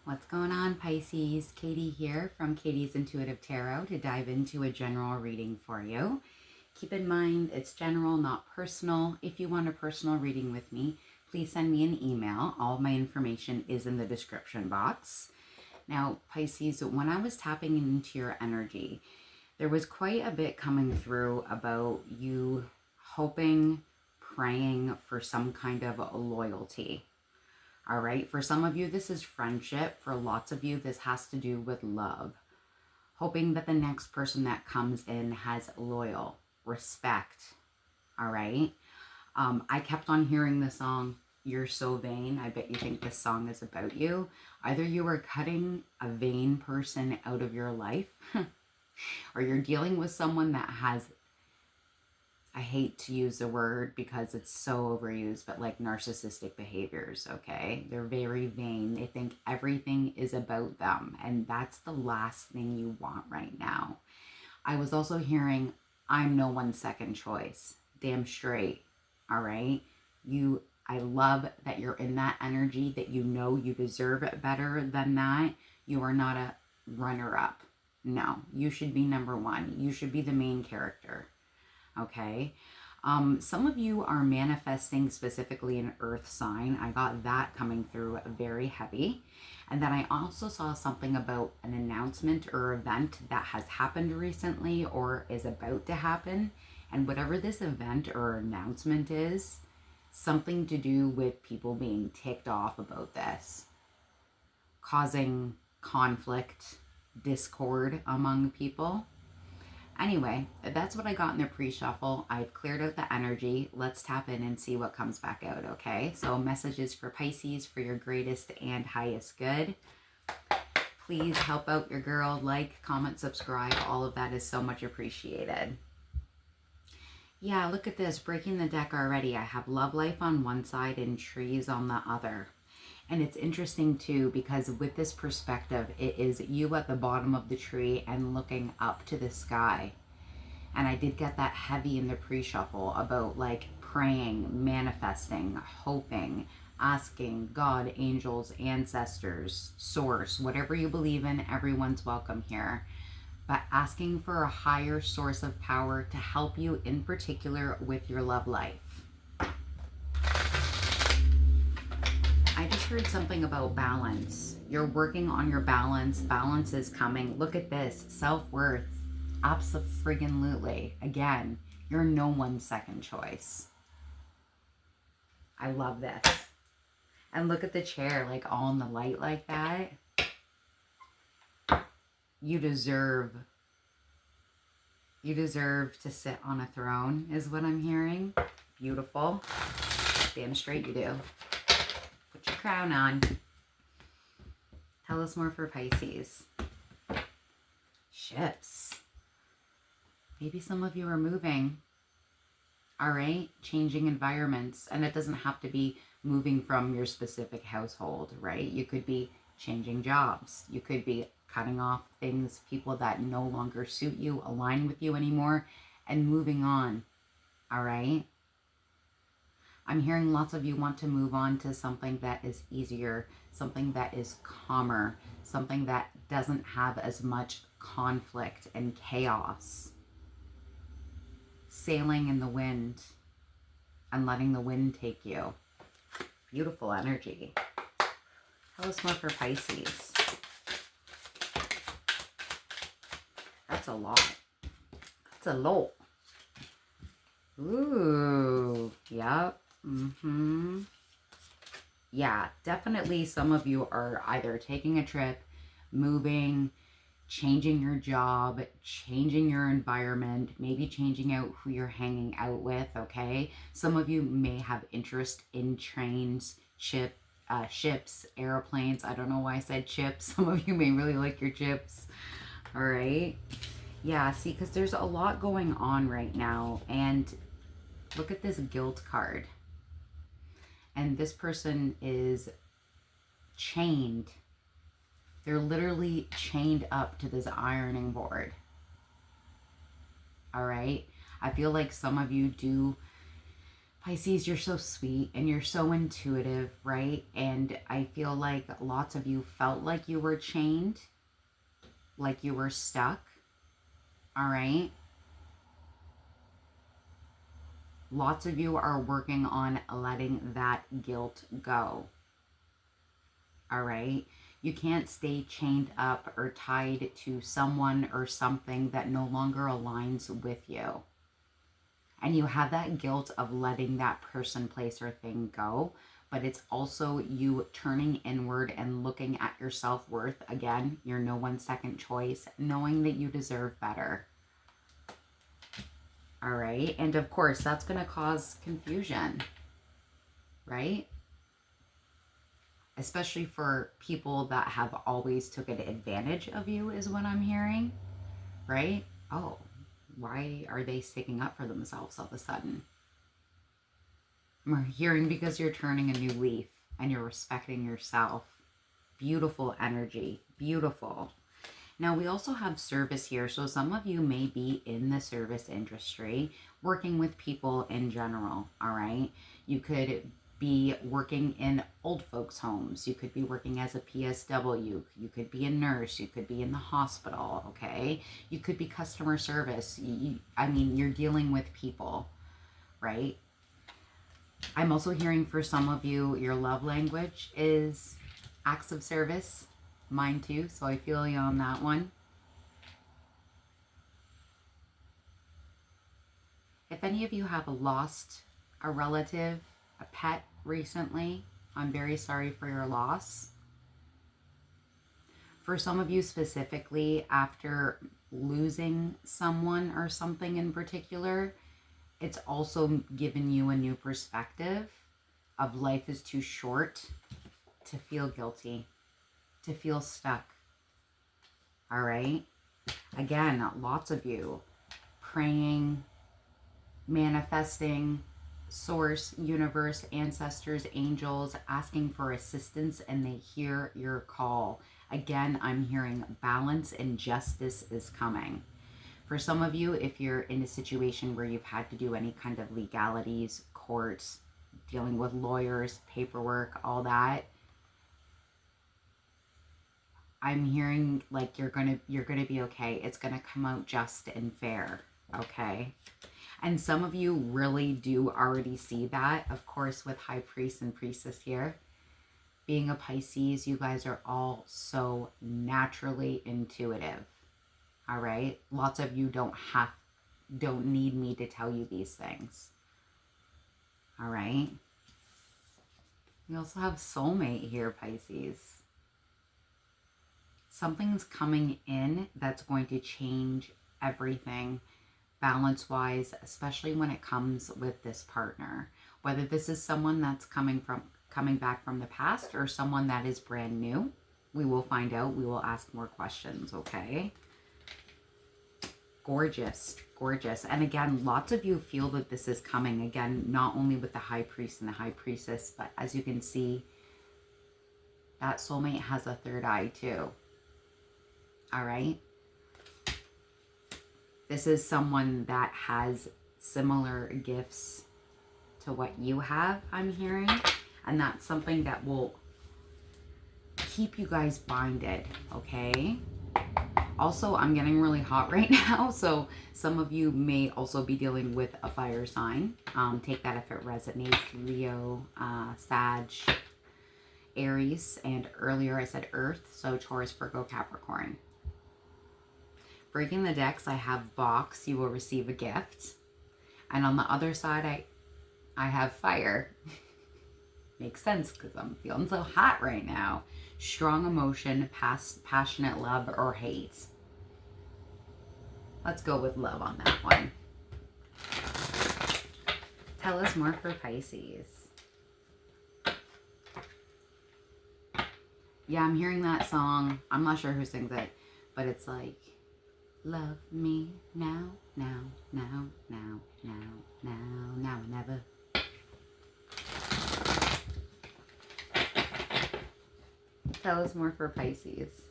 What's going on, Pisces? Katie here from Katie's Intuitive Tarot to dive into a general reading for you. Keep in mind, it's general, not personal. If you want a personal reading with me, please send me an email. All of my information is in the description box. Now, Pisces, when I was tapping into your energy, there was quite a bit coming through about you hoping, praying for some kind of loyalty. All right, for some of you, this is friendship. For lots of you, this has to do with love. Hoping that the next person that comes in has loyal respect. All right. I kept on hearing the song, You're So Vain. I bet you think this song is about you. Either you are cutting a vain person out of your life or you're dealing with someone that has, I hate to use the word because it's so overused, but like narcissistic behaviors, okay? They're very vain. They think everything is about them, and that's the last thing you want right now. I was also hearing, I'm no one's second choice. Damn straight, all right? I love that you're in that energy, that you know you deserve it better than that. You are not a runner-up. No, you should be number one. You should be the main character. Okay. Some of you are manifesting specifically an earth sign. I got that coming through very heavy. And then I also saw something about an announcement or event that has happened recently or is about to happen. And whatever this event or announcement is, something to do with people being ticked off about this, causing conflict, discord among people. Anyway, that's what I got in the pre-shuffle. I've cleared out the energy. Let's tap in and see what comes back out, okay? So messages for Pisces for your greatest and highest good. Please help out your girl. Like, comment, subscribe. All of that is so much appreciated. Yeah, look at this. Breaking the deck already. I have love life on one side and trees on the other. And it's interesting too, because with this perspective, it is you at the bottom of the tree and looking up to the sky. And I did get that heavy in the pre-shuffle about like praying, manifesting, hoping, asking God, angels, ancestors, source, whatever you believe in, everyone's welcome here. But asking for a higher source of power to help you in particular with your love life. I just heard something about balance. You're working on your balance. Balance is coming. Look at this. Self-worth. Abso-friggin-lutely. Again, you're no one's second choice. I love this. And look at the chair, like all in the light like that. You deserve to sit on a throne, is what I'm hearing. Beautiful. Damn straight you do. Put your crown on. Tell us more for Pisces. Ships. Maybe some of you are moving. All right? Changing environments. And it doesn't have to be moving from your specific household, right? You could be changing jobs. You could be cutting off things, people that no longer suit you, align with you anymore, and moving on. All right? I'm hearing lots of you want to move on to something that is easier, something that is calmer, something that doesn't have as much conflict and chaos. Sailing in the wind and letting the wind take you. Beautiful energy. Tell us more for Pisces. That's a lot. That's a lot. Ooh, yep. Yeah, definitely some of you are either taking a trip, moving, changing your job, changing your environment, maybe changing out who you're hanging out with, okay? Some of you may have interest in trains, ships, airplanes. I don't know why I said chips. Some of you may really like your chips, all right? Yeah, see, because there's a lot going on right now, and look at this guilt card. And this person is chained. They're literally chained up to this ironing board. All right? I feel like some of you do Pisces, you're so sweet and you're so intuitive, right? And I feel like lots of you felt like you were chained, like you were stuck, all right? Lots of you are working on letting that guilt go, all right? You can't stay chained up or tied to someone or something that no longer aligns with you. And you have that guilt of letting that person, place, or thing go. But it's also you turning inward and looking at your self-worth. Again, you're no one's second choice, knowing that you deserve better. All right. And of course, that's going to cause confusion, right? Especially for people that have always taken advantage of you is what I'm hearing, right? Oh, why are they sticking up for themselves all of a sudden? We're hearing because you're turning a new leaf and you're respecting yourself. Beautiful energy. Beautiful. Now, we also have service here. So some of you may be in the service industry, working with people in general, all right? You could be working in old folks' homes. You could be working as a PSW. You could be a nurse. You could be in the hospital, okay? You could be customer service. I mean, you're dealing with people, right? I'm also hearing for some of you, your love language is acts of service. Mine too, so I feel you on that one. If any of you have lost a relative, a pet recently, I'm very sorry for your loss. For some of you specifically, after losing someone or something in particular, it's also given you a new perspective of life is too short to feel guilty, to feel stuck. All right? Again, lots of you praying, manifesting, source, universe, ancestors, angels, asking for assistance, and they hear your call. Again, I'm hearing balance and justice is coming. For some of you, if you're in a situation where you've had to do any kind of legalities, courts, dealing with lawyers, paperwork, all that, I'm hearing like you're gonna be okay. It's gonna come out just and fair, okay? And some of you really do already see that, of course, with High Priest and Priestess here. Being a Pisces, you guys are all so naturally intuitive, all right? Lots of you don't need me to tell you these things, all right? We also have soulmate here, Pisces. Something's coming in that's going to change everything balance-wise, especially when it comes with this partner. Whether this is someone that's coming back from the past or someone that is brand new, we will find out. We will ask more questions, okay? Gorgeous, gorgeous. And again, lots of you feel that this is coming. Again, not only with the High Priest and the High Priestess, but as you can see, that soulmate has a third eye too. All right? This is someone that has similar gifts to what you have, I'm hearing. And that's something that will keep you guys binded, okay? Also, I'm getting really hot right now, so some of you may also be dealing with a fire sign. Take that if it resonates. Leo, Sag, Aries, and earlier I said Earth, so Taurus, Virgo, Capricorn. Breaking the decks, I have box, you will receive a gift. And on the other side, I have fire. Makes sense because I'm feeling so hot right now. Strong emotion, passionate love, or hate. Let's go with love on that one. Tell us more for Pisces. Yeah, I'm hearing that song. I'm not sure who sings it, but it's like, love me now, now, now, now, now, now, now, and never. Tell us more for Pisces.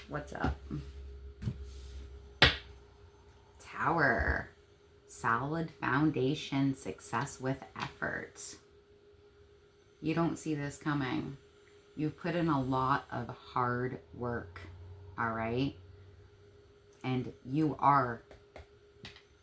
What's up? Tower. solid foundation, success with effort. You don't see this coming. You've put in a lot of hard work, all right? And you are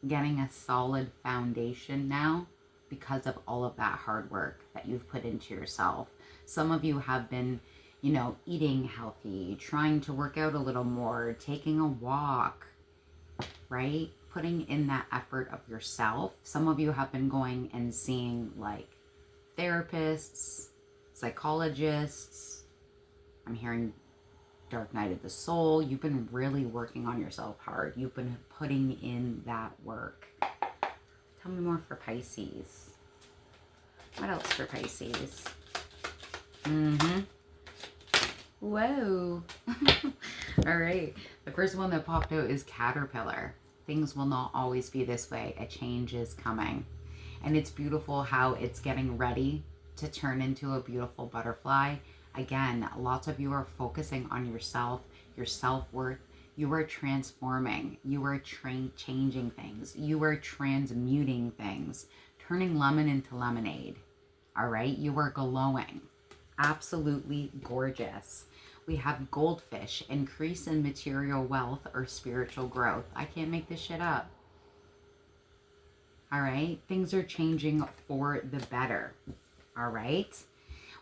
getting a solid foundation now because of all of that hard work that you've put into yourself. Some of you have been, you know, eating healthy, trying to work out a little more, taking a walk, right? Putting in that effort of yourself. Some of you have been going and seeing like therapists, psychologists. I'm hearing dark night of the soul. You've been really working on yourself hard. You've been putting in that work. Tell me more for Pisces. What else for Pisces? Whoa. All right. The first one that popped out is Caterpillar. Things will not always be this way. A change is coming. And it's beautiful how it's getting ready to turn into a beautiful butterfly. Again, lots of you are focusing on yourself, your self-worth. You are transforming. You are changing things. You are transmuting things, turning lemon into lemonade. All right? You are glowing. Absolutely gorgeous. We have goldfish, increase in material wealth or spiritual growth. I can't make this shit up. All right? Things are changing for the better. All right?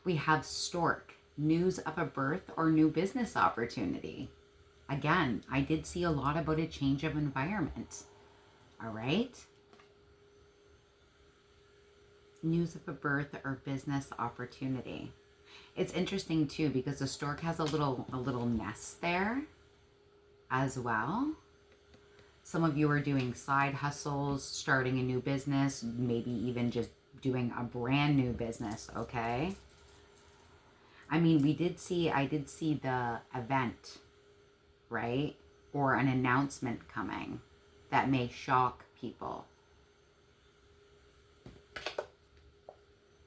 We have stork, news of a birth or new business opportunity. Again, I did see a lot about a change of environment. All right? News of a birth or business opportunity. It's interesting too because the stork has a little nest there as well. Some of you are doing side hustles, starting a new business, maybe even just doing a brand new business, okay? I mean, I did see the event, right? Or an announcement coming that may shock people.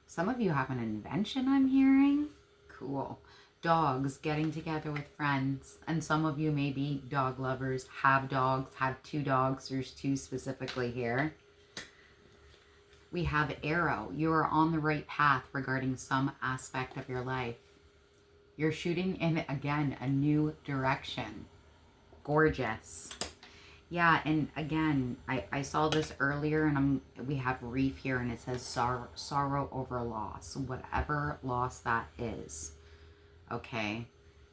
Some of you have an invention, I'm hearing. Cool. Dogs, getting together with friends. And some of you may be dog lovers, have dogs, have 2 dogs. There's 2 specifically here. We have arrow. You are on the right path regarding some aspect of your life. You're shooting in, again, a new direction. Gorgeous. Yeah, and again, I saw this earlier, and we have reef here, and it says sorrow over loss, whatever loss that is. Okay,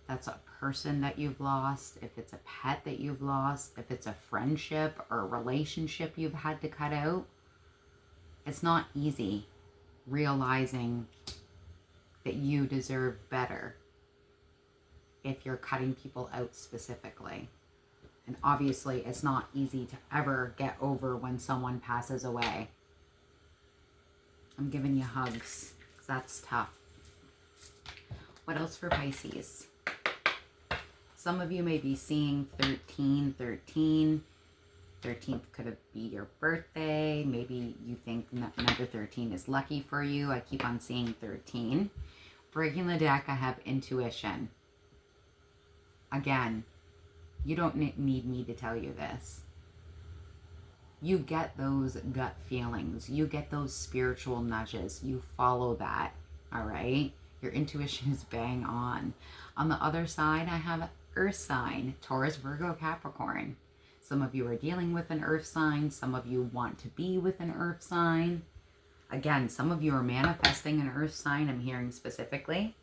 that's a person that you've lost, if it's a pet that you've lost, if it's a friendship or a relationship you've had to cut out. It's not easy realizing that you deserve better if you're cutting people out specifically. And obviously, it's not easy to ever get over when someone passes away. I'm giving you hugs, because that's tough. What else for Pisces? Some of you may be seeing 13. 13th could be your birthday. Maybe you think number 13 is lucky for you. I keep on seeing 13. Breaking the deck, I have intuition. Again, you don't need me to tell you this. You get those gut feelings. You get those spiritual nudges. You follow that, all right? Your intuition is bang on. On the other side, I have earth sign, Taurus, Virgo, Capricorn. Some of you are dealing with an earth sign. Some of you want to be with an earth sign. Again, some of you are manifesting an earth sign, I'm hearing specifically.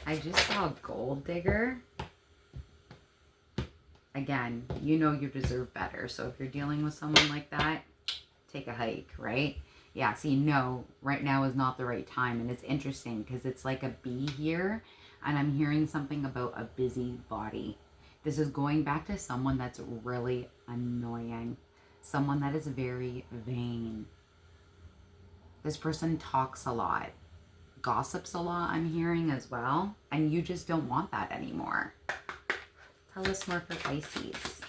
I just saw a gold digger. Again, you know you deserve better. So if you're dealing with someone like that, take a hike, right? Yeah, so you know right now is not the right time. And it's interesting because it's like a bee here. And I'm hearing something about a busy body. This is going back to someone that's really annoying. Someone that is very vain. This person talks a lot. Gossips a lot, I'm hearing as well. And you just don't want that anymore. Tell us more for Pisces.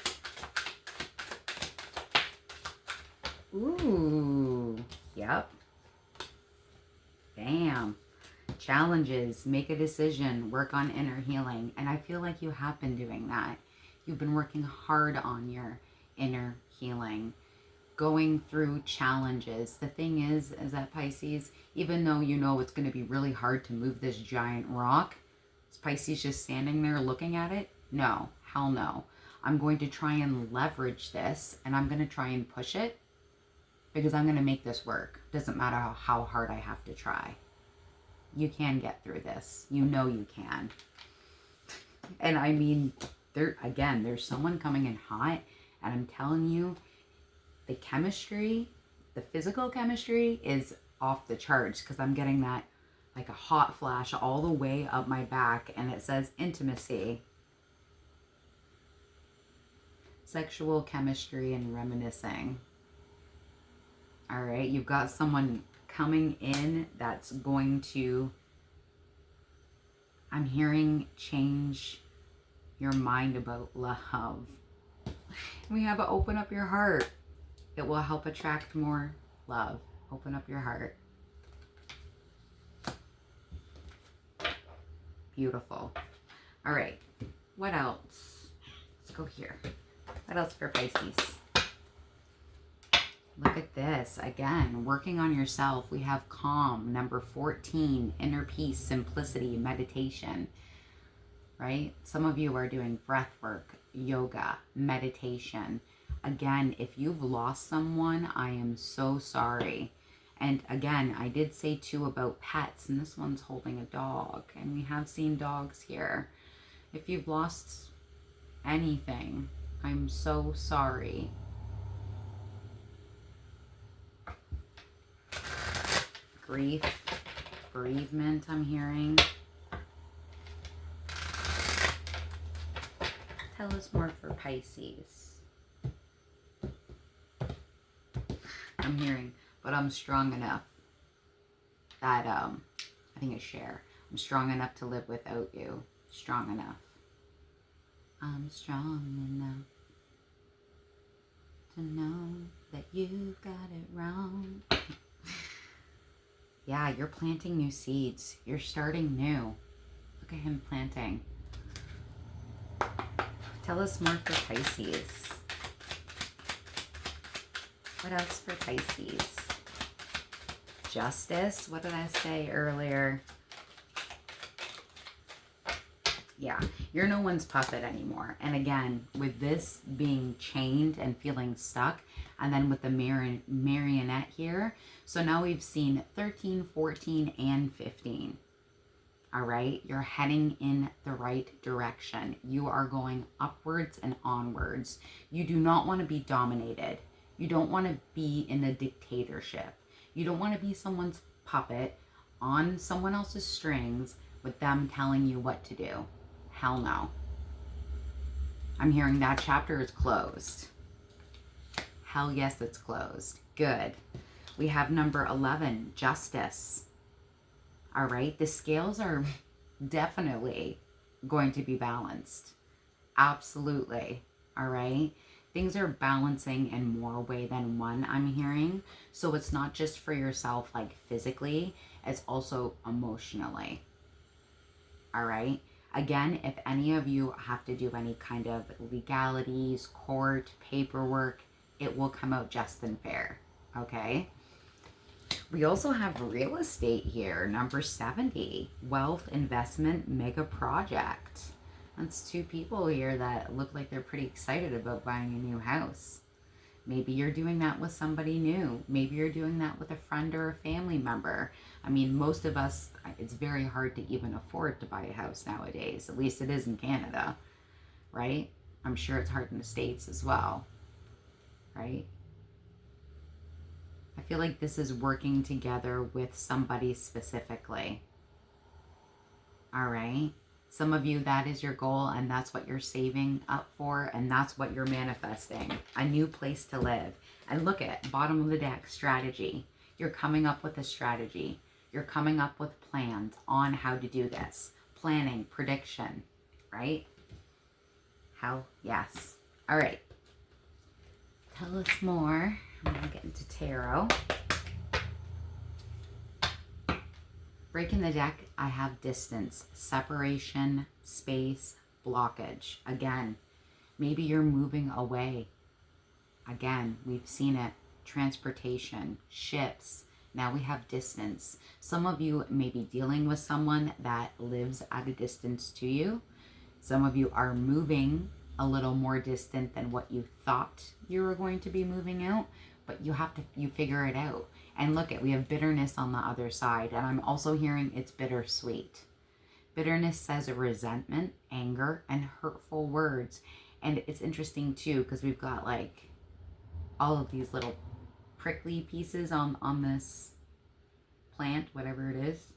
Ooh, yep. Bam. challenges, make a decision, work on inner healing. And I feel like you have been doing that. You've been working hard on your inner healing, going through challenges. The thing is that Pisces, even though you know it's going to be really hard to move this giant rock, is Pisces just standing there looking at it? No, hell no. I'm going to try and leverage this, and I'm going to try and push it, because I'm going to make this work. Doesn't matter how hard I have to try. You can get through this. You know you can. And I mean, there's someone coming in hot, and I'm telling you, the chemistry, the physical chemistry is off the charts, because I'm getting that like a hot flash all the way up my back, and it says intimacy, sexual chemistry, and reminiscing. All right, you've got someone coming in that's going to, I'm hearing, change your mind about love. We have to open up your heart. It will help attract more love. Open up your heart. Beautiful. All right, what else? Let's go here. What else for Pisces? Look at this. Again, working on yourself. We have calm, number 14, inner peace, simplicity, meditation, right? Some of you are doing breath work, yoga, meditation. Again, if you've lost someone, I am so sorry. And again, I did say too about pets, and this one's holding a dog, and we have seen dogs here. If you've lost anything, I'm so sorry. Grief, bereavement, I'm hearing. Tell us more for Pisces. I'm hearing, but I'm strong enough that, I think it's share. I'm strong enough to live without you. Strong enough. I'm strong enough to know that you've got it wrong. Yeah, you're planting new seeds. You're starting new. Look at him planting. Tell us more for Pisces. What else for Pisces? Justice. What did I say earlier? Yeah, you're no one's puppet anymore. And again, with this being chained and feeling stuck, and then with the marionette here, so now we've seen 13, 14, and 15. All right, you're heading in the right direction. You are going upwards and onwards. You do not want to be dominated. You don't want to be in a dictatorship. You don't want to be someone's puppet on someone else's strings with them telling you what to do. Hell no. I'm hearing that chapter is closed. Hell yes, it's closed. Good. We have number 11, justice. All right, the scales are definitely going to be balanced. Absolutely. All right. Things are balancing in more way than one, I'm hearing. So it's not just for yourself, like physically, it's also emotionally. All right. Again, if any of you have to do any kind of legalities, court, paperwork, it will come out just and fair. Okay. We also have real estate here, number 70, wealth, investment, mega project. That's two people here that look like they're pretty excited about buying a new house. Maybe you're doing that with somebody new. Maybe you're doing that with a friend or a family member. I mean, most of us, it's very hard to even afford to buy a house nowadays. At least it is in Canada, right? I'm sure it's hard in the States as well, right? I feel like this is working together with somebody specifically. All right. Some of you, that is your goal, and that's what you're saving up for, and that's what you're manifesting. A new place to live. And look at bottom of the deck, strategy. You're coming up with a strategy. You're coming up with plans on how to do this. Planning, prediction, right? Hell yes. All right. Tell us more. I'm going to get into tarot. Breaking the deck, I have distance, separation, space, blockage. Again, maybe you're moving away. Again, we've seen it. Transportation, ships. Now we have distance. Some of you may be dealing with someone that lives at a distance to you. Some of you are moving a little more distant than what you thought you were going to be moving out, but you figure it out. And look at, we have bitterness on the other side, and I'm also hearing it's bittersweet. Bitterness says resentment, anger, and hurtful words. And it's interesting too, because we've got like all of these little prickly pieces on this plant, whatever it is,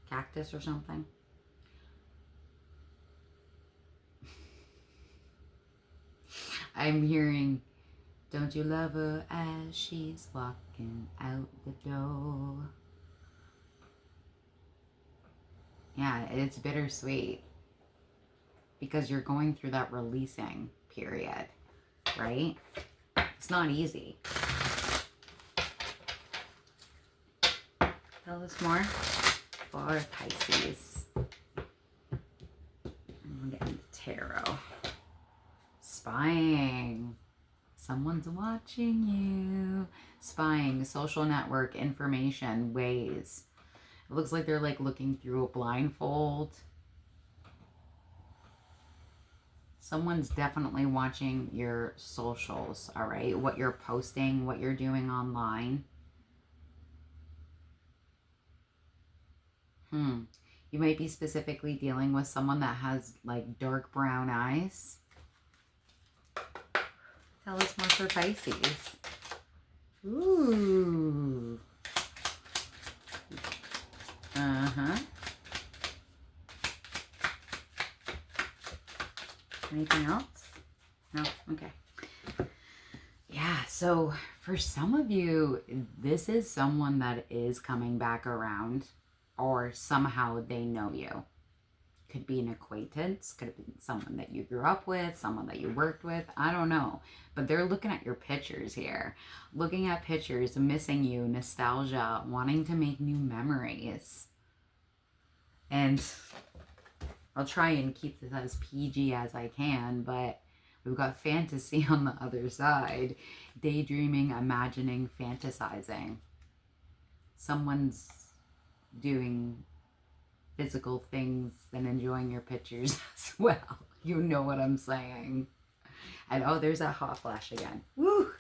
cactus or something. I'm hearing, don't you love her as she's walking out the door? Yeah, it's bittersweet because you're going through that releasing period, right? It's not easy. Tell us more for Pisces. I'm getting the tarot. Spying. Someone's watching you. Spying, social network, information, ways. It looks like they're like looking through a blindfold. Someone's definitely watching your socials, all right? What you're posting, what you're doing online. You might be specifically dealing with someone that has like dark brown eyes. Tell us more for Pisces. Ooh. Anything else? No? Okay. Yeah, so for some of you, this is someone that is coming back around, or somehow they know you. Could be an acquaintance, could have been someone that you grew up with, someone that you worked with, I don't know. But they're looking at your pictures here. Looking at pictures, missing you, nostalgia, wanting to make new memories. And I'll try and keep this as PG as I can, but we've got fantasy on the other side. Daydreaming, imagining, fantasizing. Someone's doing physical things and enjoying your pictures as well. You know what I'm saying. And oh, there's that hot flash again. Woo!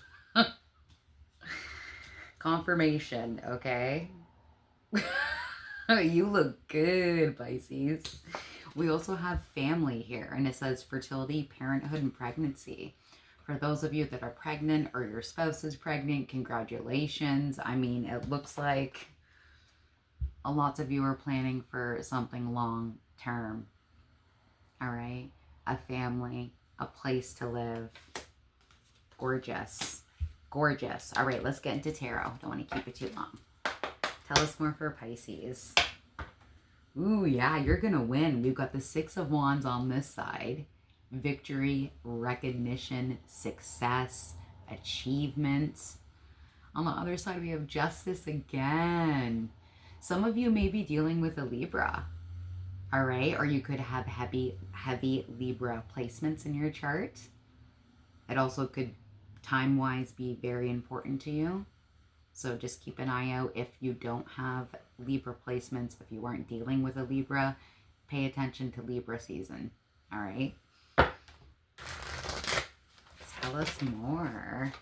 Confirmation, okay? You look good, Pisces. We also have family here, and it says fertility, parenthood, and pregnancy. For those of you that are pregnant or your spouse is pregnant, congratulations. I mean, it looks like lots of you are planning for something long term. All right? A family, a place to live. Gorgeous. Gorgeous. All right, let's get into tarot. Don't want to keep it too long. Tell us more for Pisces. Ooh, yeah, you're going to win. We've got the Six of Wands on this side. Victory, recognition, success, achievement. On the other side, we have Justice again. Some of you may be dealing with a Libra, all right? Or you could have heavy Libra placements in your chart. It also could, time-wise, be very important to you. So just keep an eye out if you don't have Libra placements. If you aren't dealing with a Libra, pay attention to Libra season, all right? Tell us more.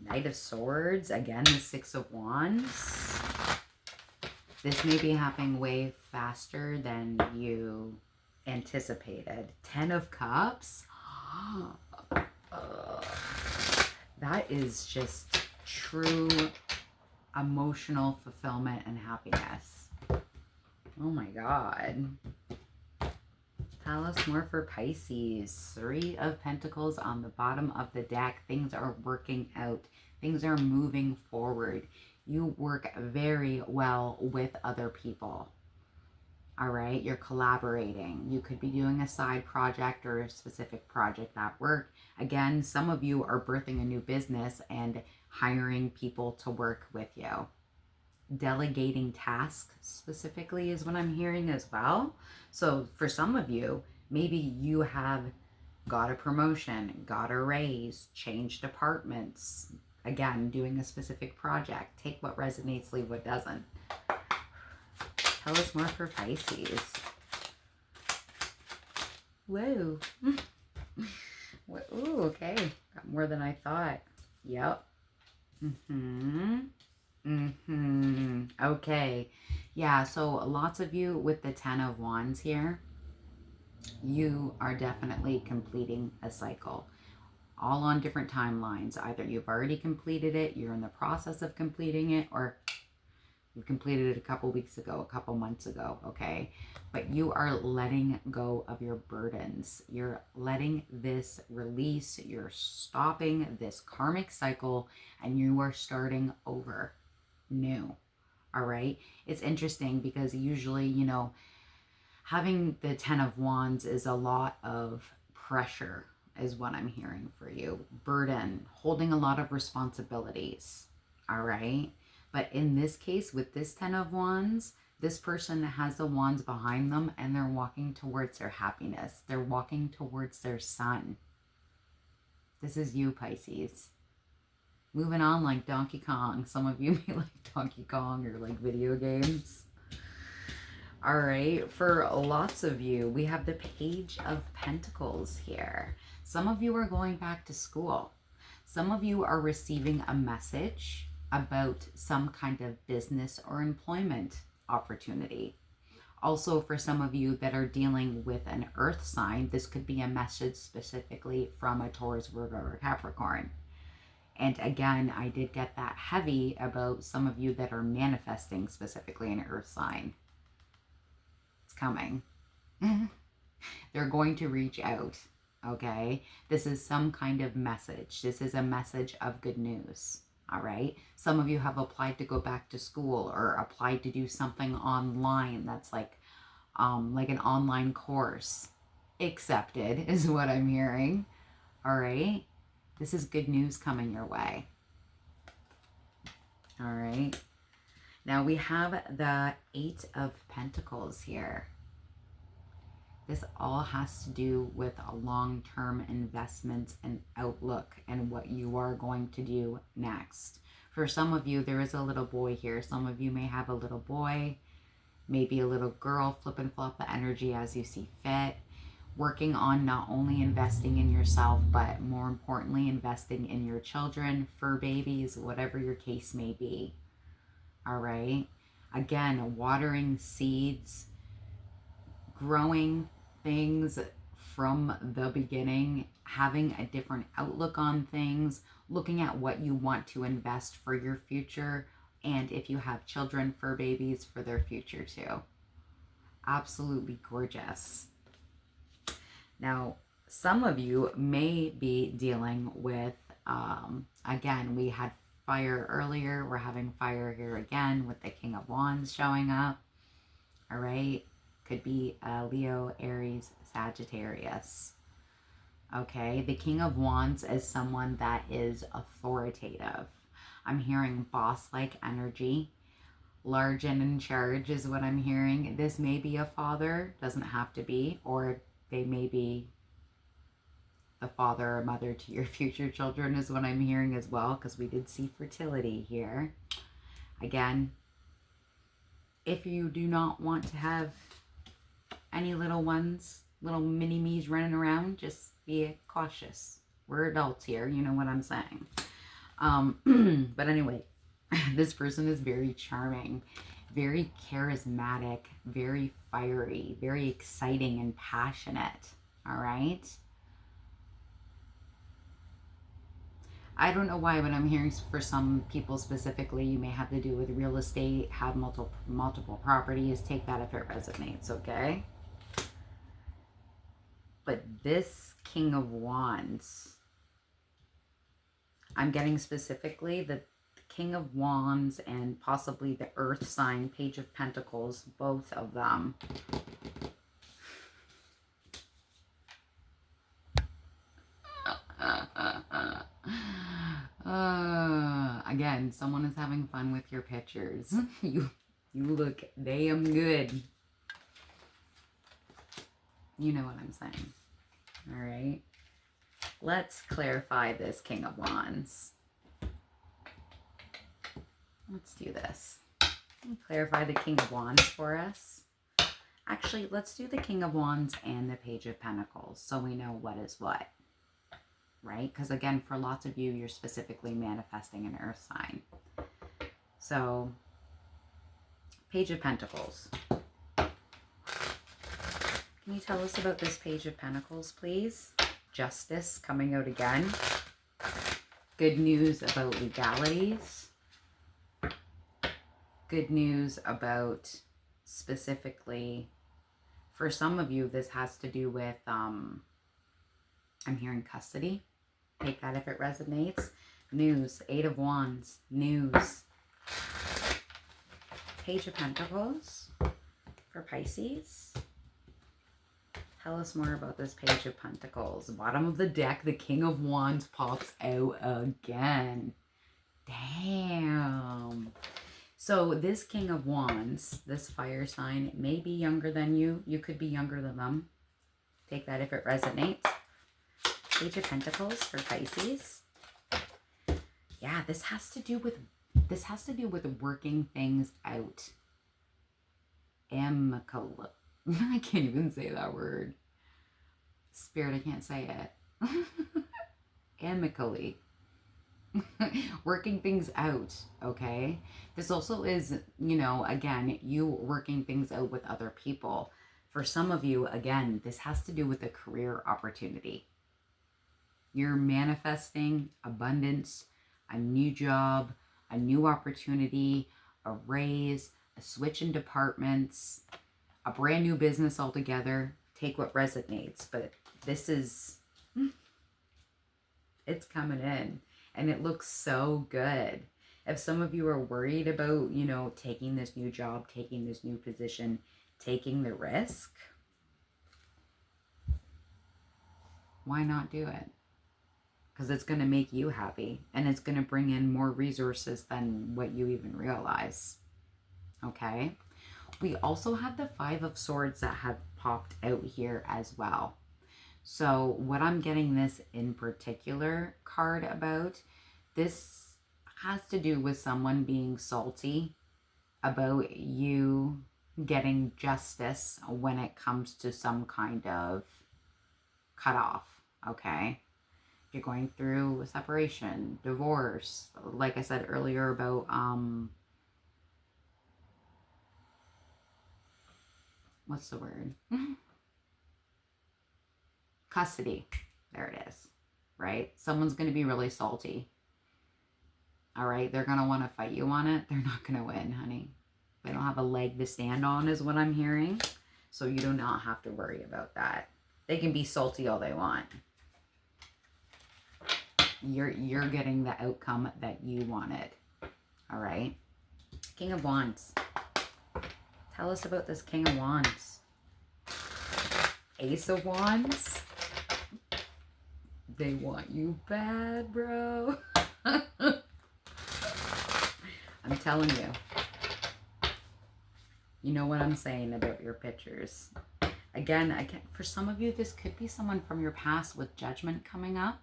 Knight of Swords, again, the Six of Wands. This may be happening way faster than you anticipated. 10 of Cups. That is just true emotional fulfillment and happiness. Oh my God. Tell us more for Pisces. 3 of Pentacles on the bottom of the deck. Things are working out. Things are moving forward. You work very well with other people. All right? You're collaborating. You could be doing a side project or a specific project at work. Again, some of you are birthing a new business and hiring people to work with you. delegating tasks specifically is what I'm hearing as well. So for some of you, maybe you have got a promotion, got a raise, changed departments, again, doing a specific project. Take what resonates, leave what doesn't. Tell us more for Pisces. Whoa. Ooh, okay. Got more than I thought. Yep. Okay. Yeah, so lots of you with the 10 of Wands here, you are definitely completing a cycle. All on different timelines. Either you've already completed it, you're in the process of completing it, or you completed it a couple weeks ago, a couple months ago, okay? But you are letting go of your burdens. You're letting this release. You're stopping this karmic cycle, and you are starting over new, all right? It's interesting because usually, you know, having the 10 of Wands is a lot of pressure, is what I'm hearing for you. Burden, holding a lot of responsibilities, all right? But in this case, with this 10 of Wands, this person has the wands behind them and they're walking towards their happiness. They're walking towards their sun. This is you, Pisces. Moving on like Donkey Kong. Some of you may like Donkey Kong or like video games. All right, for lots of you, we have the Page of Pentacles here. Some of you are going back to school. Some of you are receiving a message about some kind of business or employment opportunity. Also, for some of you that are dealing with an earth sign, this could be a message specifically from a Taurus, Virgo, or Capricorn. And again, I did get that heavy about some of you that are manifesting specifically an earth sign. It's coming. They're going to reach out, okay? This is some kind of message. This is a message of good news, all right? Some of you have applied to go back to school or applied to do something online that's like an online course. Accepted is what I'm hearing, all right? This is good news coming your way, all right? Now we have the 8 of Pentacles here. This all has to do with a long-term investments and outlook and what you are going to do next. For some of you, there is a little boy here. Some of you may have a little boy, maybe a little girl. Flip and flop the energy as you see fit. Working on not only investing in yourself, but more importantly, investing in your children, fur babies, whatever your case may be. All right? Again, watering seeds, growing things from the beginning, having a different outlook on things, looking at what you want to invest for your future, and if you have children, fur babies, for their future too. Absolutely gorgeous. Now, some of you may be dealing with, again, we had fire earlier. We're having fire here again with the King of Wands showing up. All right. Could be Leo, Aries, Sagittarius. Okay. The King of Wands is someone that is authoritative. I'm hearing boss-like energy. Large and in charge is what I'm hearing. This may be a father. Doesn't have to be. Or they may be the father or mother to your future children is what I'm hearing as well, because we did see fertility here. Again, if you do not want to have any little ones, little mini-me's running around, just be cautious. We're adults here, you know what I'm saying. But anyway, this person is very charming, very charismatic, very fiery, very exciting and passionate, all right? I don't know why, but I'm hearing for some people specifically, you may have to do with real estate, have multiple properties. Take that if it resonates, okay? But this King of Wands, I'm getting specifically the King of Wands and possibly the Earth sign, Page of Pentacles, both of them. Again, someone is having fun with your pictures. You look damn good. You know what I'm saying. All right. Let's clarify this King of Wands. Let's do this. Clarify the King of Wands for us. Actually, let's do the King of Wands and the Page of Pentacles so we know what is what. Right? Because again, for lots of you, you're specifically manifesting an earth sign. So, Page of Pentacles. Can you tell us about this Page of Pentacles, please? Justice coming out again. Good news about legalities. Good news about specifically, for some of you, this has to do with, I'm hearing custody. Take that if it resonates. News, 8 of Wands, news. Page of Pentacles for Pisces. Tell us more about this Page of Pentacles. Bottom of the deck, the King of Wands pops out again. Damn. So this King of Wands, this fire sign, may be younger than you. You could be younger than them. Take that if it resonates. Page of Pentacles for Pisces. Yeah, this has to do with working things out. Amicable. I can't even say that word. Spirit, I can't say it. Amicably. Working things out, okay? This also is, you know, again, you working things out with other people. For some of you, again, this has to do with a career opportunity. You're manifesting abundance, a new job, a new opportunity, a raise, a switch in departments, a brand new business altogether. Take what resonates, but this is, it's coming in and it looks so good. If some of you are worried about, you know, taking this new job, taking this new position, taking the risk, why not do it? Because it's going to make you happy and it's going to bring in more resources than what you even realize. Okay? We also have the 5 of Swords that have popped out here as well. So what I'm getting this in particular card about, this has to do with someone being salty about you getting justice when it comes to some kind of cutoff, okay? If you're going through a separation, divorce, like I said earlier about, what's the word? Custody. There it is, right? Someone's going to be really salty. All right? They're going to want to fight you on it. They're not going to win, honey. They don't have a leg to stand on is what I'm hearing. So you do not have to worry about that. They can be salty all they want. You're getting the outcome that you wanted. All right? King of Wands. Tell us about this King of Wands. Ace of Wands. They want you bad, bro. I'm telling you. You know what I'm saying about your pictures. Again, for some of you, this could be someone from your past with judgment coming up.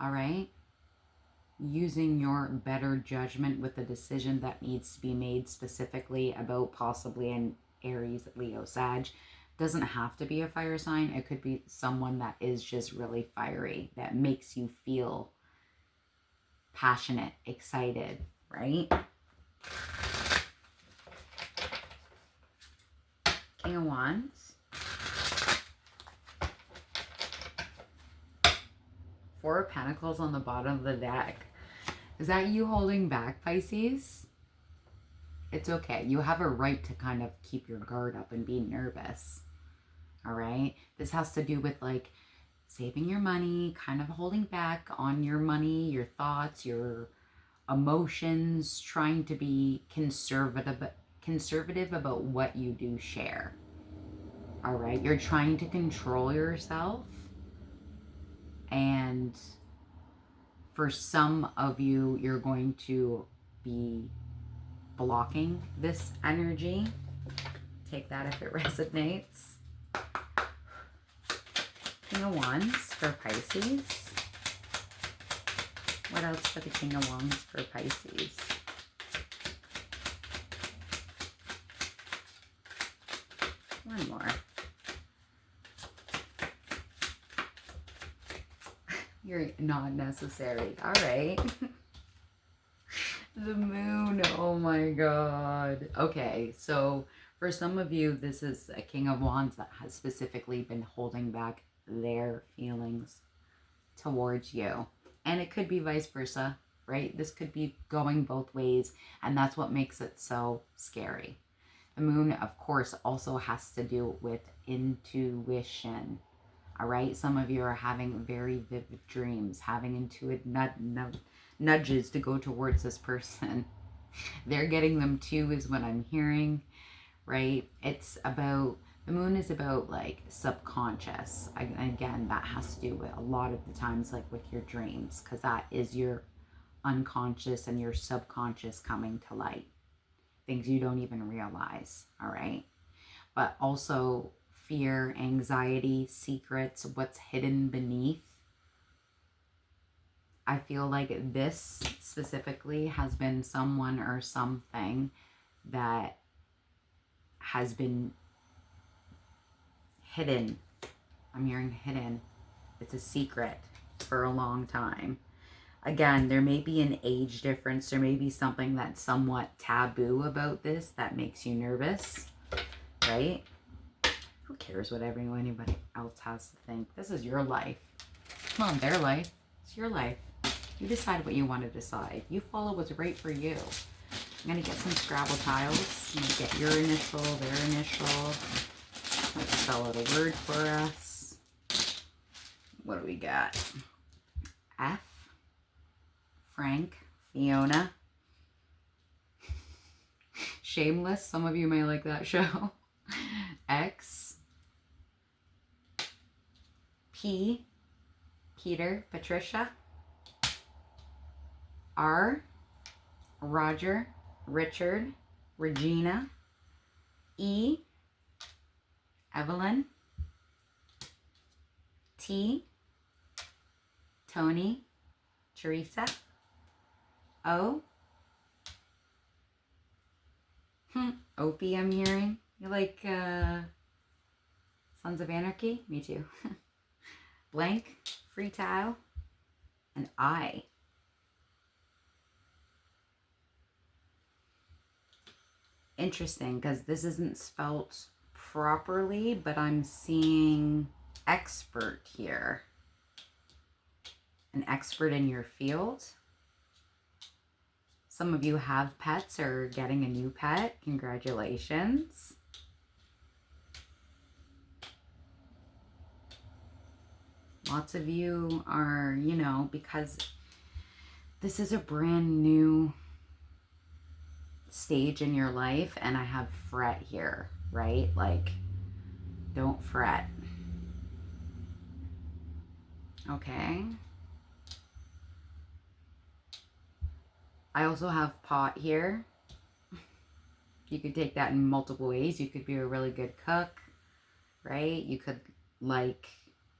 All right? Using your better judgment with the decision that needs to be made specifically about possibly an Aries, Leo, Sag. Doesn't have to be a fire sign. It could be someone that is just really fiery, that makes you feel passionate, excited, right? King of Wands. 4 of Pentacles on the bottom of the deck. Is that you holding back, Pisces? It's okay. You have a right to kind of keep your guard up and be nervous. All right? This has to do with like saving your money, kind of holding back on your money, your thoughts, your emotions, trying to be conservative about what you do share. All right? You're trying to control yourself and For some of you, you're going to be blocking this energy. Take that if it resonates. King of Wands for Pisces. What else for the King of Wands for Pisces? One more. You're not necessary. All right. The Moon. Oh my God. Okay, so for some of you, this is a King of Wands that has specifically been holding back their feelings towards you. And it could be vice versa, right? This could be going both ways, and that's what makes it so scary. The Moon, of course, also has to do with intuition. All right, some of you are having very vivid dreams, having intuitive nudges to go towards this person. They're getting them too, is what I'm hearing, right? It's about, the Moon is about like subconscious. Again, that has to do with a lot of the times like with your dreams, because that is your unconscious and your subconscious coming to light. Things you don't even realize, all right? But also fear, anxiety, secrets, what's hidden beneath. I feel like this specifically has been someone or something that has been hidden. I'm hearing hidden. It's a secret for a long time. Again, there may be an age difference. There may be something that's somewhat taboo about this that makes you nervous, right? Who cares what anybody else has to think? This is your life. It's not their life. It's your life. You decide what you want to decide. You follow what's right for you. I'm going to get some Scrabble tiles. I'm going to get your initial, their initial. Let's spell out a word for us. What do we got? F. Frank. Fiona. Shameless. Some of you may like that show. X. P. Peter. Patricia. R. Roger. Richard. Regina. E. Evelyn. T. Tony. Teresa. O. Opie, I'm hearing. You like Sons of Anarchy? Me too. Blank. Free tile. And I. Interesting, because this isn't spelt properly, but I'm seeing expert here. An expert in your field. Some of you have pets or getting a new pet. Congratulations. Lots of you are, you know, because this is a brand new stage in your life, and I have fret here, right? Like, don't fret. Okay. I also have pot here. You could take that in multiple ways. You could be a really good cook, right? You could like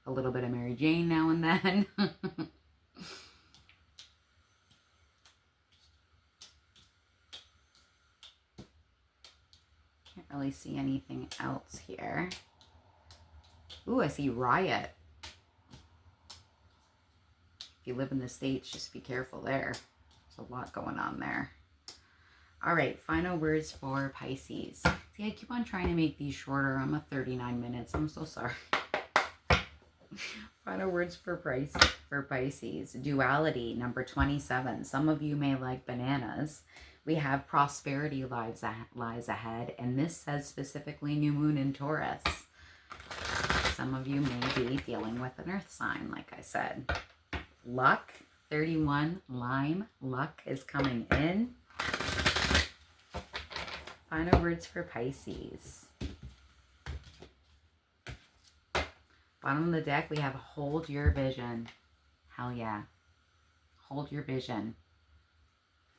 a little bit of Mary Jane now and then. Can't really see anything else here. Ooh, I see riot. If you live in the States, just be careful there. There's a lot going on there. All right, final words for Pisces. See, I keep on trying to make these shorter. I'm at 39 minutes. I'm so sorry. Final words for Pisces. Duality, number 27. Some of you may like bananas. We have prosperity lies ahead, and this says specifically new moon in Taurus. Some of you may be dealing with an earth sign, like I said. Luck, 31, lime. Luck is coming in. Final words for Pisces. Bottom of the deck, we have hold your vision. Hell yeah. hold your vision.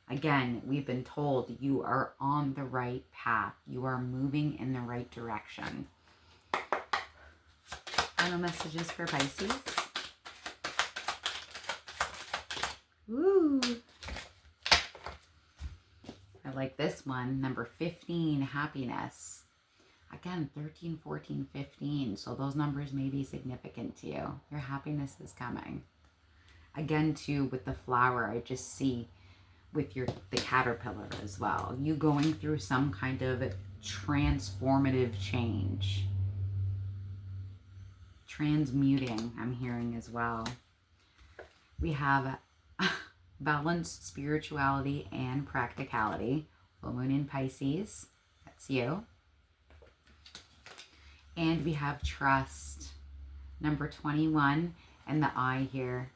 Again, we've been told you are on the right path. You are moving in the right direction. Final messages for Pisces. Woo! I like this one. Number 15, happiness. Again, 13, 14, 15. So those numbers may be significant to you. Your happiness is coming. Again, too, with the flower, I just see with the caterpillar as well. You going through some kind of transformative change. Transmuting, I'm hearing as well. We have balanced spirituality and practicality. Full moon in Pisces. That's you. And we have trust. Number 21. And the eye here.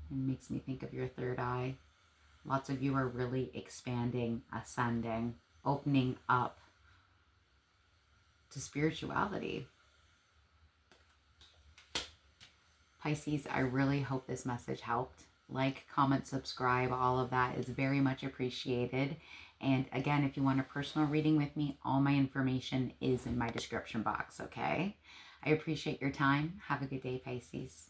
It makes me think of your third eye. Lots of you are really expanding, ascending, opening up to spirituality. Pisces, I really hope this message helped. Like, comment, subscribe, all of that is very much appreciated. And again, if you want a personal reading with me, all my information is in my description box, okay? I appreciate your time. Have a good day, Pisces.